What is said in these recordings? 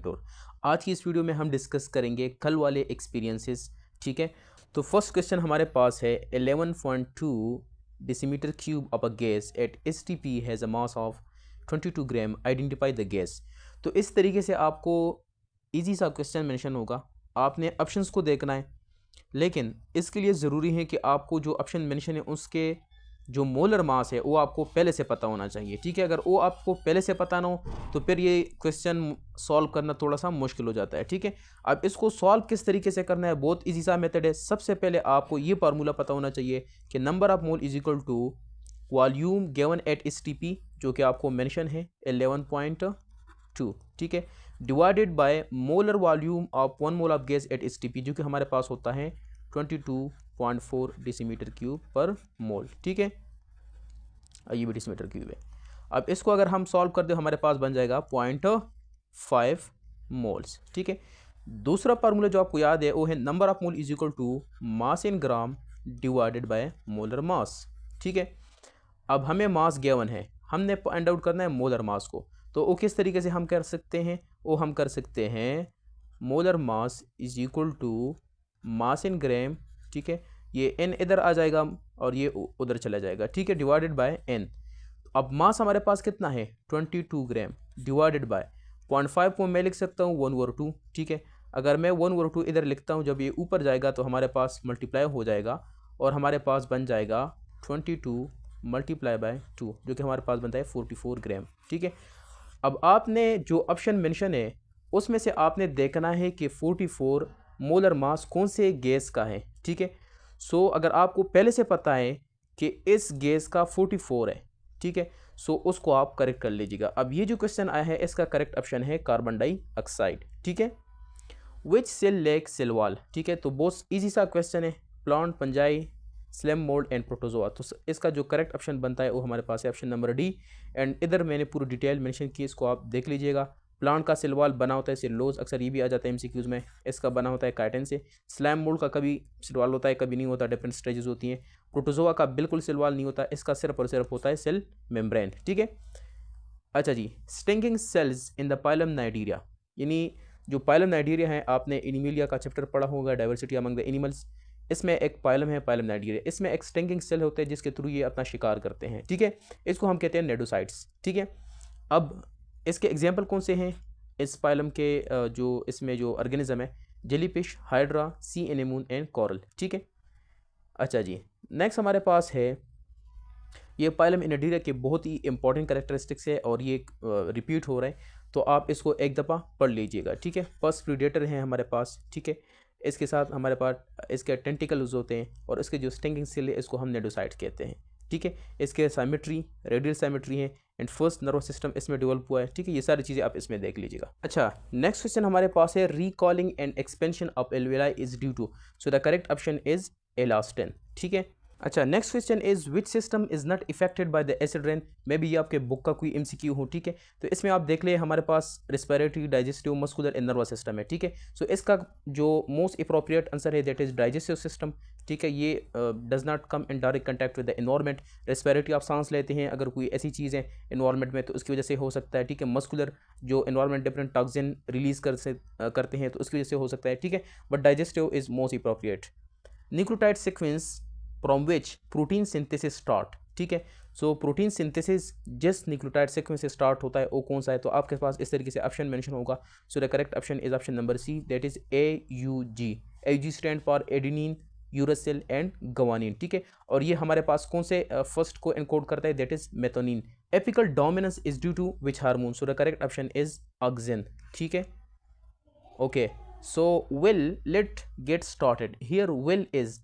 और आज की इस वीडियो में हम डिस्कस करेंगे कल वाले एक्सपीरियंसेस। ठीक है, तो फर्स्ट क्वेश्चन हमारे पास है 11.2 decimetre cube of a gas at STP has a mass of 22 gram, identify the gas. तो इस तरीके से आपको इजी सा क्वेश्चन मेंशन होगा, आपने ऑप्शंस को देखना है, लेकिन इसके लिए ज़रूरी है कि आपको जो ऑप्शन मेंशन है उसके जो मोलर मास है वो आपको पहले से पता होना चाहिए। ठीक है, अगर वो आपको पहले से पता ना हो तो फिर ये क्वेश्चन सॉल्व करना थोड़ा सा मुश्किल हो जाता है। ठीक है, अब इसको सॉल्व किस तरीके से करना है, बहुत इजी सा मेथड है। सबसे पहले आपको ये फार्मूला पता होना चाहिए कि number of mole is equal to volume given at STP, जो कि आपको मेंशन है 11.2, ठीक है, divided by molar volume of 1 mole of gas at STP, जो कि हमारे पास होता है 22.4 डेसीमीटर क्यूब पर मोल। ठीक है, ये भी डेसीमीटर क्यूब है। अब इसको अगर हम सॉल्व कर दे हमारे पास बन जाएगा 0.5 मोल्स। ठीक है, दूसरा फार्मूला जो आपको याद है वो है number of mole is equal to mass in gram divided by molar mass. ठीक है, अब हमें मास गिवन है, हमने फाइंड आउट करना है मोलर मास को। तो वो किस तरीके से हम कर सकते हैं, वो हम कर सकते हैं molar mass is equal to mass in gram, ठीक है, ये n इधर आ जाएगा और ये उधर चला जाएगा, ठीक है, डिवाइडेड बाय n। अब मास हमारे पास कितना है 22 ग्राम डिवाइडेड बाय 0.5 को मैं लिख सकता हूँ 1/2। ठीक है, अगर मैं 1/2 इधर लिखता हूँ, जब ये ऊपर जाएगा तो हमारे पास मल्टीप्लाई हो जाएगा और हमारे पास बन जाएगा 22 मल्टीप्लाई बाय 2, जो कि हमारे पास बनता है 44 ग्राम। ठीक है, अब आपने जो ऑप्शन मेंशन है उसमें से आपने देखना है कि 44 मोलर मास कौन से गैस का है। ठीक है, सो अगर आपको पहले से पता है कि इस गैस का 44 है, ठीक है, सो उसको आप करेक्ट कर लीजिएगा। अब ये जो क्वेश्चन आया है इसका करेक्ट ऑप्शन है कार्बन डाइऑक्साइड। ठीक है, विच सेल लेक सेल वॉल, ठीक है, तो बहुत इजी सा क्वेश्चन है, plant, Panjai, slam mould and protozoa. तो इसका जो करेक्ट ऑप्शन बनता है वो हमारे पास है ऑप्शन नंबर डी। एंड इधर मैंने पूरी डिटेल मेंशन की, इसको आप देख लीजिएगा। प्लांट का सेल वॉल बना होता है सेलुलोज, अक्सर ये भी आ जाता है MCQs में, इसका बना होता है काइटिन से। स्लैम मोल्ड का कभी सेल वॉल होता है कभी नहीं होता, डिफरेंट स्टेजेस होती हैं। प्रोटोजोआ का बिल्कुल सेल वॉल नहीं होता, इसका सिर्फ और सिर्फ होता है सेल मेम्ब्रेन। ठीक है, अच्छा जी, stinging cells in the phylum Cnidaria, यानी जो पाइलम नाइजीरिया है, आपने एनिमिलिया का चैप्टर पढ़ा होगा, डाइवर्सिटी अमंग द एनिमल्स, इसमें एक पाइलम है पाइलम नाइजीरिया, इसमें एक स्टिंगिंग सेल होते हैं जिसके थ्रू ये अपना शिकार करते हैं। ठीक है, इसको हम कहते हैं नेडोसाइट्स। ठीक है, अब इसके एग्जाम्पल कौन से हैं इस पाइलम के, जो इसमें जो ऑर्गेनिज्म है, jellyfish, hydra, sea anemone and coral. ठीक है, अच्छा जी, नेक्स्ट हमारे पास है ये पाइलम नाइजीरिया के बहुत ही इंपॉर्टेंट कैरेक्टरिस्टिक्स है और ये रिपीट हो रहा है, तो आप इसको एक दफ़ा पढ़ लीजिएगा। ठीक है, फर्स्ट प्रीडेटर हैं हमारे पास, ठीक है, इसके साथ हमारे पास इसके टेंटिकल्स होते हैं और इसके जो स्टिंगिंग सेल है इसको हम नेडोसाइट कहते हैं। ठीक है, इसके साइमेट्री रेडियल साइमेट्री है एंड फर्स्ट नर्वस सिस्टम इसमें डेवलप हुआ है। ठीक है, ये सारी चीज़ें आप इसमें देख लीजिएगा। अच्छा, नेक्स्ट क्वेश्चन हमारे पास है recoiling and expansion of alveoli is due to, so the correct option is elastin. ठीक है, अच्छा, next question is which system is not affected by the acid rain, may be ये आपके बुक का कोई MCQ हो। ठीक है, तो इसमें आप देख ले हमारे पास respiratory, digestive, muscular and nervous system है। ठीक है, सो इसका जो मोस्ट अप्रोप्रिएट आंसर है दैट इज डाइजेस्टिव सिस्टम। ठीक है, ये does not come in direct contact with the environment. Respiratory आप सांस लेते हैं, अगर कोई ऐसी चीज़ है एनवायरनमेंट में तो उसकी वजह से हो सकता है। ठीक है, मस्कुलर जो एनवायरनमेंट डिफरेंट टॉक्सिन रिलीज करते हैं तो उसकी वजह से हो सकता है। ठीक है, but digestive is most appropriate. Nucleotide sequence from which protein synthesis start. ठीक है, सो प्रोटीन सिंथेसिस जिस न्यूक्लियोटाइड सीक्वेंस से स्टार्ट होता है वो कौन सा है, तो आपके पास इस तरीके से ऑप्शन मेंशन होगा। So the correct option is option number C, that is AUG। AUG stand for adenine, uracil and guanine. ठीक है, और ये हमारे पास कौन से फर्स्ट को एनकोड करता है, that is methionine. Apical dominance is due to which hormone, so the correct option is auxin. ठीक है, okay, so will let get started, here will is,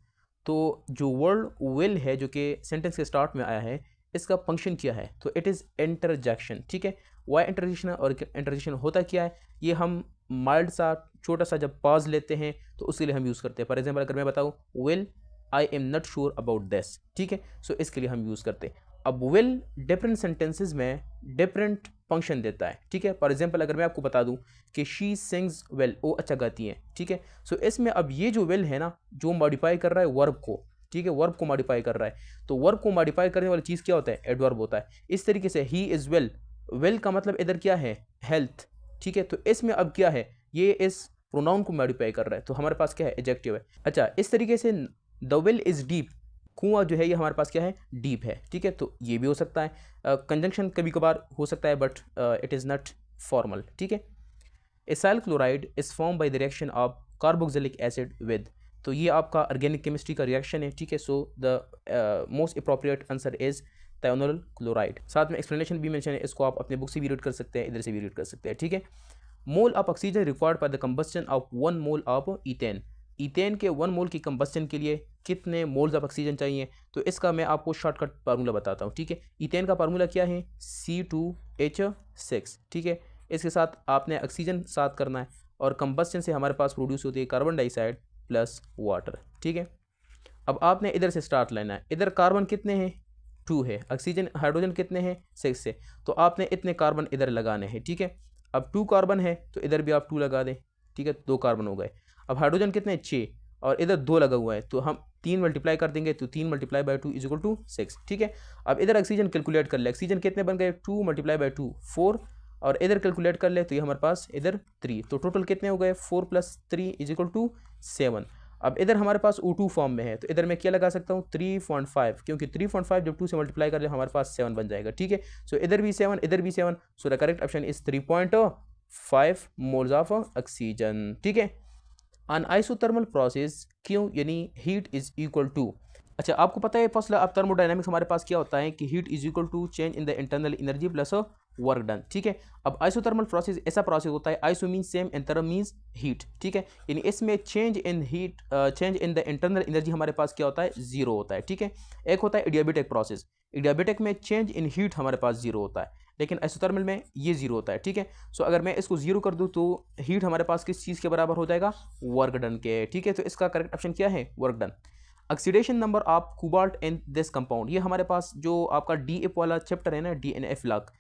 तो जो वर्ड विल है जो कि सेंटेंस के स्टार्ट में आया है, इसका फंक्शन क्या है, तो इट इज़ इंटरजेक्शन। ठीक है, वाई इंटरजेक्शन और इंटरजेक्शन होता क्या है, ये हम माइल्ड सा छोटा सा जब पॉज लेते हैं तो उसके लिए हम यूज़ करते हैं। फॉर एग्जाम्पल अगर मैं बताऊँ will I am not sure about this, ठीक है, सो इसके लिए हम यूज़ करते हैं। अब विल डिफरेंट सेंटेंसेज में डिफरेंट फंक्शन देता है। ठीक है, फॉर एग्जाम्पल अगर मैं आपको बता दूं कि शी सिंग्स वेल, वो अच्छा गाती हैं। ठीक है, सो इसमें अब ये जो विल है ना, जो मॉडिफाई कर रहा है वर्ब को, ठीक है, वर्ब को मॉडिफाई कर रहा है, तो वर्ब को मॉडिफाई करने वाली चीज़ क्या होता है, एडवर्ब होता है। इस तरीके से ही इज़ वेल, वेल का मतलब इधर क्या है, हेल्थ। ठीक है। तो इसमें अब क्या है, ये इस प्रोनाउन को मॉडिफाई कर रहा है, तो हमारे पास क्या है, एडजेक्टिव है। अच्छा, इस तरीके से द वेल इज़ डीप, कुआं जो है ये हमारे पास क्या है, डीप है, ठीक है। तो ये भी हो सकता है, कंजंक्शन कभी कभार हो सकता है, but it is not formal, ठीक है। Acyl chloride is form by the reaction of carboxylic acid with, तो ये आपका ऑर्गेनिक केमिस्ट्री का रिएक्शन है, ठीक है। So the most appropriate answer is thionyl chloride. साथ में एक्सप्लेनेशन भी मेंशन है, इसको आप अपने बुक से भी रीड कर सकते हैं, इधर से भी रीड कर सकते हैं, ठीक है। Mole of oxygen required for the combustion of 1 mole of ethane, ethane के 1 मोल की कंबस्टन के लिए कितने मोल्स ऑफ ऑक्सीजन चाहिए, तो इसका मैं आपको शॉर्टकट फार्मूला बताता हूँ, ठीक है। ईथेन का फार्मूला क्या है, C2H6, ठीक है। इसके साथ आपने ऑक्सीजन साथ करना है, और कंबस्टन से हमारे पास प्रोड्यूस होती है कार्बन डाइऑक्साइड प्लस वाटर, ठीक है। अब आपने इधर से स्टार्ट लेना है, इधर कार्बन कितने हैं, 2 है, ऑक्सीजन हाइड्रोजन कितने हैं, 6 है, तो आपने इतने कार्बन इधर लगाने हैं, ठीक है। अब 2 कार्बन है तो इधर भी आप 2 लगा दें, ठीक है, 2 कार्बन हो गए। अब हाइड्रोजन कितने, 6, और इधर 2 लगा हुआ है, तो हम 3 मल्टीप्लाई कर देंगे, तो 3 multiply by 2 is equal to 6, ठीक है। अब इधर ऑक्सीजन कैलकुलेट कर ले, ऑक्सीजन कितने बन गए, 2 मल्टीप्लाई बाई 2 4, और इधर कैलकुलेट कर ले तो ये हमारे पास इधर 3, तो टोटल कितने हो गए, 4 + 3 इज इक्वल टू 7। अब इधर हमारे पास O2 फॉर्म में है, तो इधर मैं क्या लगा सकता हूँ, 3.5, क्योंकि 3.5 जब 2 से मल्टीप्लाई कर ले हमारे पास 7 बन जाएगा, ठीक है। सो इधर भी 7, इधर भी 7, सो the correct option is 3.5 moles of oxygen, ठीक है। अन आइसोथर्मल प्रोसेस क्यों, यानी हीट इज इक्वल टू, अच्छा आपको पता है फर्स्ट अब थर्मोडायनामिक्स हमारे पास क्या होता है कि heat is equal to change in the internal energy plus work done, ठीक है। अब आइसोथर्मल प्रोसेस ऐसा प्रोसेस होता है, iso mean same and therm means heat, ठीक है। यानी इसमें change in heat, change in the internal energy हमारे पास क्या होता है, 0 होता है, ठीक है। एक होता है एडियाबेटिक प्रोसेस, एडियाबेटिक में चेंज इन हीट हमारे पास 0 होता है, लेकिन आइसोथर्मल में ये 0 होता है, ठीक है। सो अगर मैं इसको 0 कर दूं तो हीट हमारे पास किस चीज़ के बराबर हो जाएगा, वर्क डन के, ठीक है। तो इसका करेक्ट ऑप्शन क्या है, work done. Oxidation number of cobalt in this compound, ये हमारे पास जो आपका DF वाला चैप्टर है ना, DNF लॉग,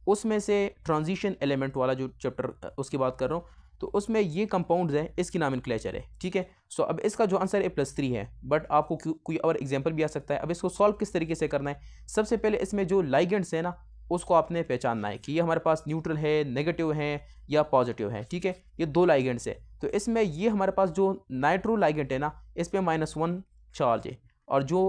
उसमें से ट्रांजिशन एलिमेंट वाला जो चैप्टर उसकी बात कर रहा हूँ, तो उसमें ये कंपाउंड्स हैं, इसकी नॉमेनक्लेचर है, ठीक है। सो अब इसका जो आंसर है +3 है, बट आपको कोई और एग्जांपल भी आ सकता है। अब इसको सॉल्व किस तरीके से करना है, सबसे पहले इसमें जो लाइगेंड्स है ना उसको आपने पहचानना है कि ये हमारे पास न्यूट्रल है, नेगेटिव है या पॉजिटिव है, ठीक है। ये 2 लाइगेंड्स है, तो इसमें ये हमारे पास जो नाइट्रो लाइगेंड है ना, इस पर -1 चार्ज है, और जो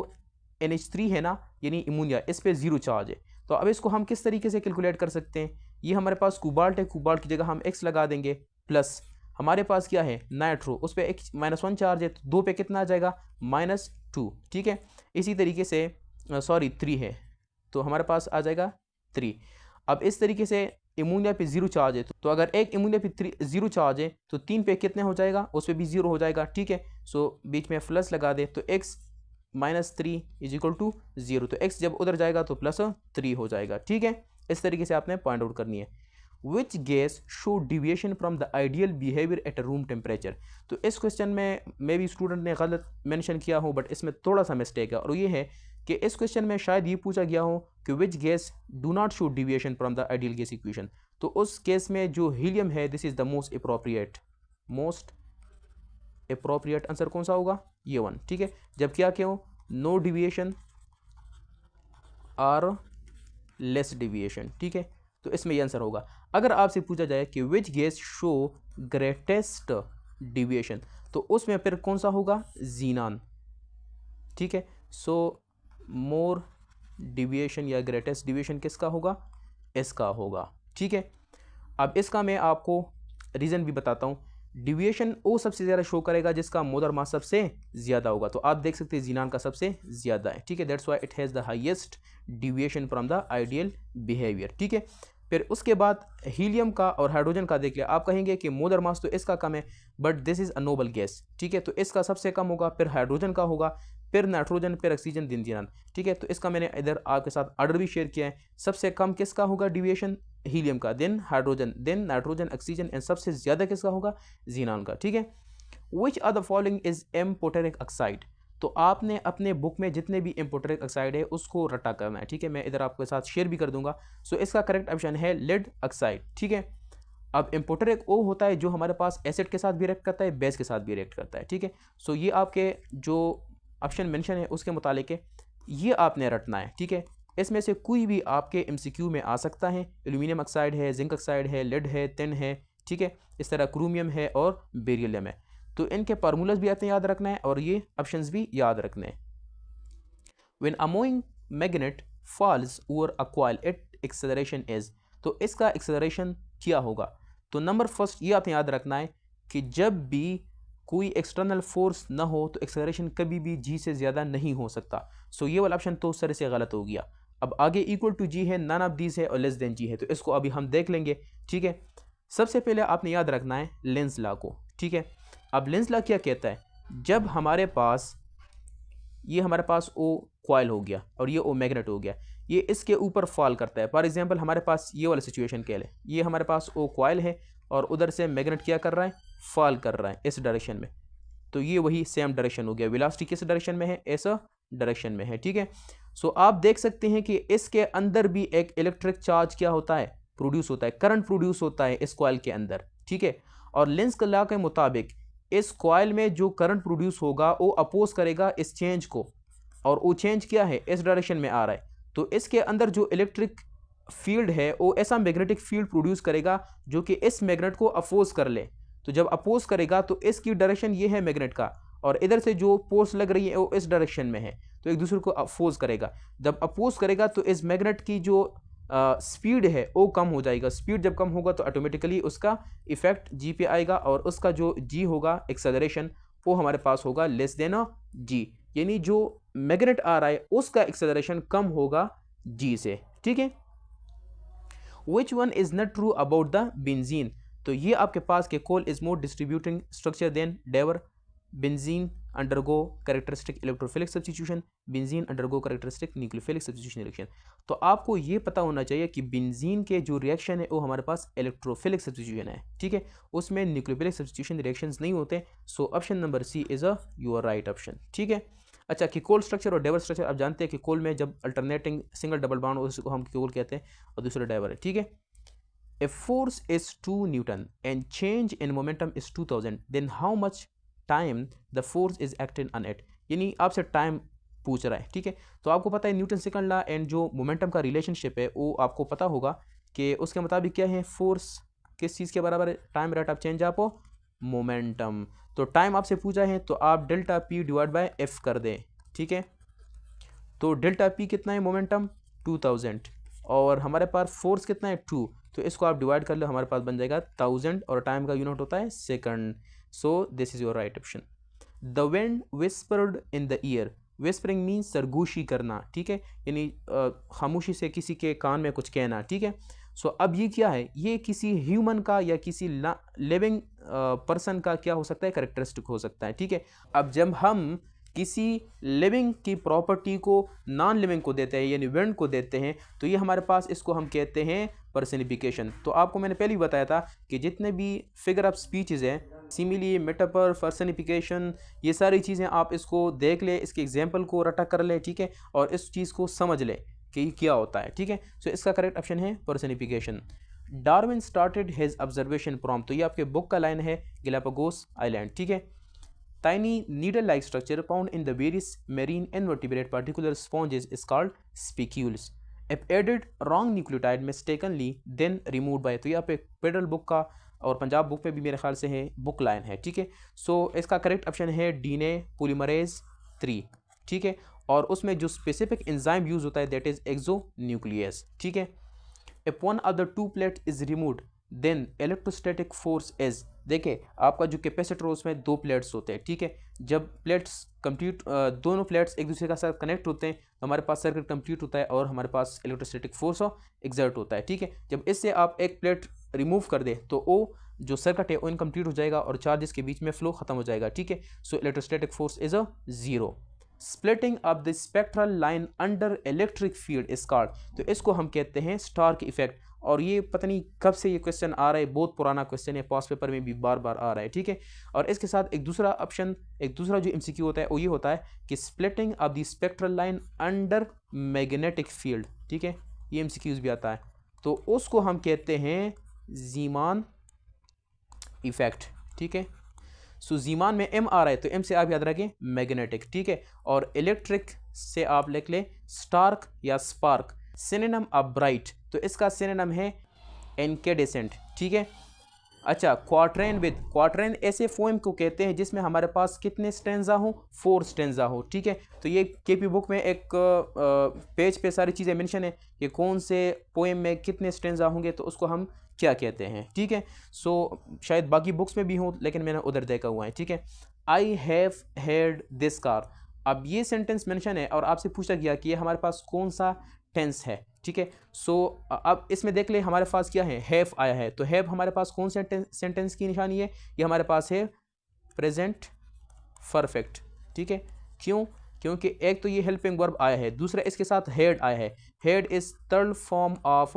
NH3 है ना यानी अमोनिया, इस पर 0 चार्ज है। तो अब इसको हम किस तरीके से कैलकुलेट कर सकते हैं, ये हमारे पास कोबाल्ट है, कोबाल्ट की जगह हम X लगा देंगे, प्लस हमारे पास क्या है, नाइट्रो, उस पर -1 चार्ज है, तो 2 पे कितना आ जाएगा, -2, ठीक है। इसी तरीके से 3 है, तो हमारे पास आ जाएगा 3। अब इस तरीके से अमोनिया पे 0 चार्ज है, तो अगर एक अमोनिया पे 0 चार्ज है तो 3 पे कितने हो जाएगा, उस पर भी 0 हो जाएगा, ठीक है। सो बीच में प्लस लगा दे, तो x -3 इज इक्वल टू 0, तो x जब उधर जाएगा तो +3 हो जाएगा, ठीक है। इस तरीके से आपने पॉइंट आउट करनी है। Which gas show deviation from the ideal behaviour at a room temperature, तो इस क्वेश्चन में मे भी स्टूडेंट ने गलत मेंशन किया हो, बट इसमें थोड़ा सा मिस्टेक है, और ये है कि इस क्वेश्चन में शायद ये पूछा गया हो कि which gas do not show deviation from the ideal gas equation, तो उस केस में जो हीलियम है, this is the most appropriate answer कौन सा होगा, ये 1, ठीक है। जब क्या क्यों, नो डिविएशन और लेस डिविएशन, ठीक है, तो इसमें ये आंसर होगा। अगर आपसे पूछा जाए कि which gas show greatest deviation, तो उसमें फिर कौन सा होगा, जीनान, ठीक है। सो मोर डिविएशन या ग्रेटेस्ट डिविएशन किसका होगा, इसका होगा, ठीक है। अब इसका मैं आपको रीज़न भी बताता हूँ। डिविएशन वो सबसे ज़्यादा शो करेगा जिसका मोलर मास सबसे ज़्यादा होगा, तो आप देख सकते हैं जीनान का सबसे ज़्यादा है, ठीक है। That's why it has the highest deviation from the ideal behaviour, ठीक है। फिर उसके बाद हीलियम का और हाइड्रोजन का देख लिया, आप कहेंगे कि मोलर मास तो इसका कम है, but this is a noble gas, ठीक है, तो इसका सबसे कम होगा, फिर हाइड्रोजन का होगा, फिर नाइट्रोजन, फिर ऑक्सीजन, दिन जीनान, ठीक है। तो इसका मैंने इधर आपके साथ ऑर्डर भी शेयर किया है। सबसे कम किसका होगा डिविएशन, हीलियम का, then hydrogen, then nitrogen, oxygen, and सबसे ज़्यादा किसका होगा, जीनान का, ठीक है। Which are the following is amphoteric oxide, तो आपने अपने बुक में जितने भी एम्पोटेरिक ऑक्साइड है उसको रटा करना है, ठीक है। मैं इधर आपके साथ शेयर भी कर दूंगा। सो इसका करेक्ट ऑप्शन है लेड ऑक्साइड, ठीक है। अब एम्पोटेरिक वो होता है जो हमारे पास एसिड के साथ भी रिएक्ट करता है, बेस के साथ भी रिएक्ट करता है, ठीक है। सो ये आपके जो ऑप्शन मेंशन है उसके मुतालिक है, ये आपने रटना है, ठीक है। इसमें से कोई भी आपके एमसीक्यू में आ सकता है। एल्यूमिनियम ऑक्साइड है, जिंक ऑक्साइड है, लेड है, टिन है, ठीक है, इस तरह क्रोमियम है और बेरिलियम है। तो इनके फार्मूलाज भी आपने याद रखना है और ये ऑप्शंस भी याद रखने हैं। When a moving magnet falls over a coil, its acceleration is, तो इसका एक्सेलरेशन क्या होगा? तो नंबर फर्स्ट ये आपने याद रखना है कि जब भी कोई एक्सटर्नल फोर्स ना हो तो एक्सेलरेशन कभी भी जी से ज़्यादा नहीं हो सकता। सो ये वाला ऑप्शन तो सर से गलत हो गया। अब आगे इक्वल टू जी है, नन ऑफ दीज है और लेस देन जी है, तो इसको अभी हम देख लेंगे, ठीक है। सबसे पहले आपने याद रखना है लेंस लॉ को, ठीक है। अब लेंस लॉ क्या कहता है? जब हमारे पास ये हमारे पास ओ कॉइल हो गया और ये ओ मैग्नेट हो गया, ये इसके ऊपर फॉल करता है। फॉर एग्जांपल हमारे पास ये वाला सिचुएशन कह लें, ये हमारे पास ओ कॉइल है और उधर से मैग्नेट क्या कर रहा है? फॉल कर रहा है इस डायरेक्शन में। तो ये वही सेम डायरेक्शन हो गया। वेलोसिटी किस डायरेक्शन में है? ऐसा डायरेक्शन में है, ठीक है। सो आप देख सकते हैं कि इसके अंदर भी एक इलेक्ट्रिक चार्ज क्या होता है? प्रोड्यूस होता है, करंट प्रोड्यूस होता है इस कॉइल के अंदर, ठीक है। और लेंस के लॉ के मुताबिक इस कॉइल में जो करंट प्रोड्यूस होगा वो अपोज करेगा इस चेंज को, और वो चेंज क्या है? इस डायरेक्शन में आ रहा है। तो इसके अंदर जो इलेक्ट्रिक फील्ड है वो ऐसा मैग्नेटिक फील्ड प्रोड्यूस करेगा जो कि इस मैग्नेट को अपोज कर ले। तो जब अपोज करेगा तो इसकी डायरेक्शन ये है मैग्नेट का, और इधर से जो फोर्स लग रही है वो इस डायरेक्शन में है, तो एक दूसरे को अपोज करेगा। जब अपोज करेगा तो इस मैग्नेट की जो स्पीड है वो कम हो जाएगा। स्पीड जब कम होगा तो ऑटोमेटिकली उसका इफेक्ट जी पे आएगा, और उसका जो जी होगा एक्सेलरेशन वो हमारे पास होगा लेस देन जी, यानी जो मैग्नेट आ रहा है उसका एक्सेलरेशन कम होगा जी से, ठीक है। Which one is not true about the benzene? तो ये आपके पास के coal is more distributing structure than Dever. Benzene undergo characteristic electrophilic substitution. Benzene undergo characteristic nucleophilic substitution reaction. तो आपको ये पता होना चाहिए कि बेंजीन के जो रिएक्शन है वो हमारे पास इलेक्ट्रोफिलिक सब्स्टिट्यूशन है, ठीक है, उसमें न्यूक्लियोफिलिक सब्स्टिट्यूशन रिएक्शंस नहीं होते। So option number C is a your right option, ठीक है। अच्छा, कि कोल स्ट्रक्चर और डेवर स्ट्रक्चर आप जानते हैं कि कोल में जब अल्टरनेटिंग सिंगल डबल बॉन्ड उसको हम कोल कहते हैं और दूसरा डेवर है, ठीक है। A force is 2 newton and change in momentum is 2000, then how much time the force is acting on it, यानी आपसे टाइम पूछ रहा है, ठीक है। तो आपको पता है न्यूटन सेकंड लॉ एंड जो मोमेंटम का रिलेशनशिप है वो आपको पता होगा कि उसके मुताबिक क्या है, फोर्स किस चीज़ के बराबर है? Time rate of change of momentum. तो टाइम आपसे पूछा है तो आप delta P divide by F कर दें, ठीक है। तो डेल्टा पी कितना है? मोमेंटम 2000, और हमारे पास फोर्स कितना है? 2, तो इसको आप डिवाइड कर लो, हमारे पास बन जाएगा 1000, और टाइम का यूनिट होता है second. So this is your right option. The wind whispered in the ear, whispering means सरगोशी करना, ठीक है, यानी खामोशी से किसी के कान में कुछ कहना, ठीक है। सो अब ये क्या है? ये किसी ह्यूमन का या किसी लिविंग पर्सन का क्या हो सकता है? कैरेक्टरिस्टिक हो सकता है, ठीक है। अब जब हम किसी लिविंग की प्रॉपर्टी को नॉन लिविंग को देते हैं यानी विंड को देते हैं तो ये हमारे पास इसको हम कहते हैं पर्सनिफिकेशन। तो आपको मैंने पहले ही बताया था कि जितने भी फिगर ऑफ स्पीचेज़ हैं, सिमिली, मेटाफर, पर्सनिफिकेशन, ये सारी चीज़ें आप इसको देख ले, इसके एग्जाम्पल को रटा कर ले, ठीक है, और इस चीज़ को समझ ले कि क्या होता है, ठीक है। सो इसका करेक्ट ऑप्शन है personification. Darwin started his observation from, तो ये आपके बुक का लाइन है गैलापागोस आइलैंड, ठीक है। Tiny needle-like structure found in the various marine invertebrate particular sponges is called spicules. If added wrong nucleotide mistakenly then removed by, तो ये आप एक पेडल बुक का और पंजाब बुक पे भी मेरे ख्याल से है बुक लाइन है, ठीक है। सो इसका करेक्ट ऑप्शन है डीएनए पॉलीमरेज 3, ठीक है, और उसमें जो स्पेसिफिक एंजाइम यूज होता है दैट इज एक्सोन्यूक्लियस, ठीक है। If one of the two plates is removed then electrostatic force is, देखिए आपका जो कैपेसिटर उसमें 2 प्लेट्स होते हैं, ठीक है। जब प्लेट्स कंप्लीट दोनों प्लेट्स एक दूसरे के साथ कनेक्ट होते हैं तो हमारे पास सर्किट कंप्लीट होता है और हमारे पास इलेक्ट्रोस्टैटिक फोर्स एग्जर्ट होता है, ठीक है। जब इससे आप एक प्लेट रिमूव कर दे तो वो जो सर्किट है वो इनकम्प्लीट हो जाएगा और चार्जेस के बीच में फ्लो खत्म हो जाएगा, ठीक है। सो electrostatic force is a 0। Splitting of the spectral line under electric field is called, तो इसको हम कहते हैं स्टार्क इफेक्ट। और ये पता नहीं कब से ये क्वेश्चन आ रहा है, बहुत पुराना क्वेश्चन है, पास पेपर में भी बार बार आ रहा है, ठीक है। और इसके साथ एक दूसरा ऑप्शन, एक दूसरा जो एमसीक्यू होता है वो ये होता है कि splitting of the spectral line under magnetic field, ठीक है, ये एमसीक्यूज भी आता है, तो उसको हम कहते हैं जीमान इफेक्ट, ठीक है। सो जीमान में एम आ रहा है तो एम से आप याद रखें मैग्नेटिक, ठीक है, और इलेक्ट्रिक से आप लिख ले स्टार्क या स्पार्क। सिनोनिम ऑफ ब्राइट, तो इसका सिनोनिम है इनकैंडेसेंट, ठीक है। अच्छा, क्वार्ट्रेन विद, क्वार्ट्रेन ऐसे पोएम को कहते हैं जिसमें हमारे पास कितने स्टेंजा हो, 4 स्टेंजा हो, ठीक है। तो ये केपी बुक में एक पेज पे सारी चीज़ें मेंशन है कि कौन से पोएम में कितने स्टेंजा होंगे, तो उसको हम क्या कहते हैं, ठीक है। सो शायद बाकी बुक्स में भी हो, लेकिन मैंने उधर देखा हुआ है, ठीक है। आई हैव हेard दिस कार, अब ये सेंटेंस मेंशन है और आपसे पूछा गया कि ये हमारे पास कौन सा टेंस है, ठीक है। सो अब इसमें देख ले हमारे पास क्या है, हैव आया है, तो हैव हमारे पास कौन से सेंटेंस की निशानी है, ये हमारे पास है प्रेजेंट परफेक्ट, ठीक है। क्यों, क्योंकि एक तो ये हेल्पिंग वर्ब आया है, दूसरा इसके साथ हेड आया है, head is third form of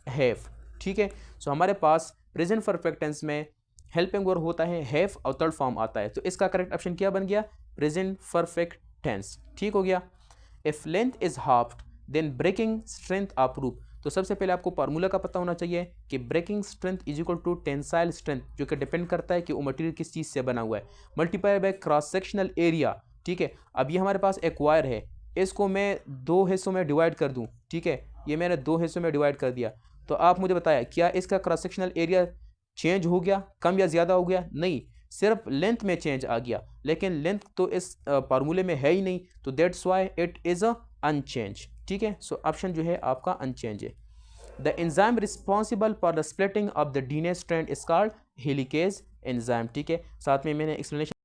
have, ठीक है। सो हमारे पास प्रेजेंट परफेक्ट टेंस में हेल्पिंग वर्ब होता है हैव और थर्ड फॉर्म आता है, तो इसका करेक्ट ऑप्शन क्या बन गया, प्रेजेंट परफेक्ट टेंस, ठीक हो गया। If length is halved then breaking strength of rope, तो सबसे पहले आपको फार्मूला का पता होना चाहिए कि breaking strength is equal to tensile strength, जो कि डिपेंड करता है कि वो मटेरियल किस चीज़ से बना हुआ है, multiply by cross sectional area, ठीक है। अब ये हमारे पास एक वायर है, इसको मैं 2 हिस्सों में डिवाइड कर दूं, ठीक है, ये मैंने 2 हिस्सों में डिवाइड कर दिया, तो आप मुझे बताया क्या इसका क्रॉस सेक्शनल एरिया चेंज हो गया, कम या ज़्यादा हो गया, नहीं, सिर्फ लेंथ में चेंज आ गया, लेकिन लेंथ तो इस फार्मूले में है ही नहीं, तो that's why it is a unchange, ठीक है। सो ऑप्शन जो है आपका अनचेंज है। The enzyme responsible for the splitting of the DNA strand is called helicase enzyme, ठीक है। साथ में मैंने एक्सप्लेनेशन